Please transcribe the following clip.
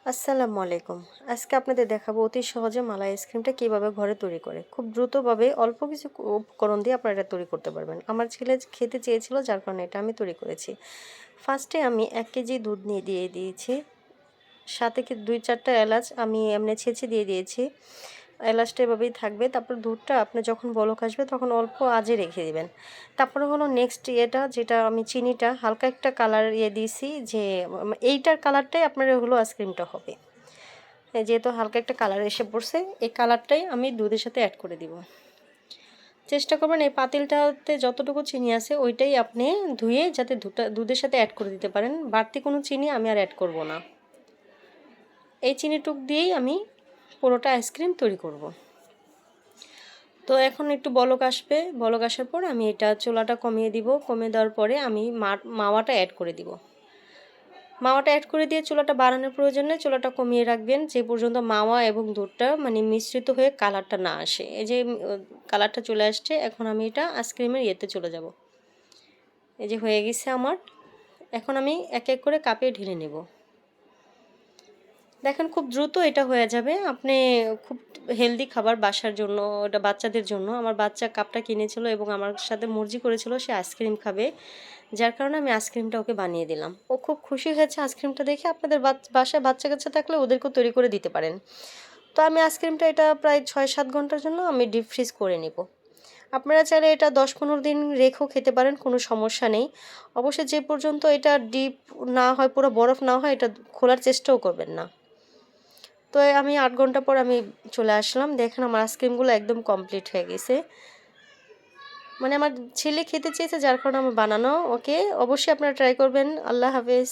আসসালামু আলাইকুম। আজকে আপনাদের দেখাবো অতি সহজে মালাই আইসক্রিমটা কীভাবে ঘরে তৈরি করে। খুব দ্রুতভাবে অল্প কিছু উপকরণ দিয়ে আপনারা এটা তৈরি করতে পারবেন। আমার ছেলে খেতে চেয়েছিল যার কারণে এটা আমি তৈরি করেছি। ফার্স্টে আমি ১ কেজি দুধ নিয়ে দিয়ে দিয়েছি। সাথে ২-৪ টা এলাচ আমি এমনি ছেঁচে দিয়ে দিয়েছি। এলাচটা এভাবেই থাকবে। তারপর দুধটা আপনার যখন বলক আসবে তখন অল্প আঁচে রেখে দিবেন। তারপরে হলো নেক্সট যেটা আমি চিনিটা হালকা একটা কালার দিয়েছি যে এইটার কালারটাই আপনার হলো আইসক্রিমটা হবে। যেহেতু হালকা একটা কালার এসে পড়ছে, এই কালারটাই আমি দুধের সাথে অ্যাড করে দিব। চেষ্টা করবেন এই পাতিলটাতে যতটুকু চিনি আছে ওইটাই আপনি ধুয়ে যাতে দুধের সাথে অ্যাড করে দিতে পারেন। বাড়তি কোনো চিনি আমি আর অ্যাড করব না। এই চিনিটুক দিয়েই আমি পুরোটা আইসক্রিম তৈরি করব। তো এখন একটু বলক আসবে, বলক আসার পর আমি এটা চুলাটা কমিয়ে দিব। কমিয়ে দেওয়ার পরে আমি মাওয়াটা অ্যাড করে দিব। মাওয়াটা অ্যাড করে দিয়ে চুলাটা বাড়ানোর প্রয়োজন নেই, চুলাটা কমিয়ে রাখবেন যে পর্যন্ত মাওয়া এবং দুধটা মিশ্রিত হয়ে কালারটা না আসে। এই যে কালারটা চলে আসছে, এখন আমি এটা আইসক্রিমের চলে যাব। এই যে হয়ে গেছে আমার। এখন আমি এক এক করে কাপে ঢেলে নেব। দেখেন খুব দ্রুত এটা হয়ে যাবে। আপনি খুব হেলদি খাবার বাসার জন্য, ওটা বাচ্চাদের জন্য। আমার বাচ্চা কাপটা কিনেছিল এবং আমার সাথে মর্জি করেছিল সে আইসক্রিম খাবে। যার কারণে আমি আইসক্রিমটা ওকে বানিয়ে দিলাম। ও খুব খুশি হয়েছে আইসক্রিমটা দেখে। আপনাদের বাসায় বাচ্চা-কাচ্চা থাকলে ওদেরকেও তৈরি করে দিতে পারেন। তো আমি আইসক্রিমটা এটা প্রায় ৬-৭ ঘন্টার জন্য আমি ডিপ ফ্রিজ করে নিব। আপনারা চাইলে এটা ১০-১৫ দিন রেখেও খেতে পারেন, কোনো সমস্যা নেই। অবশ্যই যে পর্যন্ত এটা ডিপ না হয়, পুরো বরফ না হয়, এটা খোলার চেষ্টাও করবেন না। তো আমি ৮ ঘন্টা পর আমি চলে আসলাম। দেখেন আমার আইসক্রিমগুলো একদম কমপ্লিট হয়ে গেছে। আমার ছেলে খেতে চেয়েছে যার কারণে আমার বানানো। ওকে, অবশ্যই আপনারা ট্রাই করবেন। আল্লাহ হাফেজ।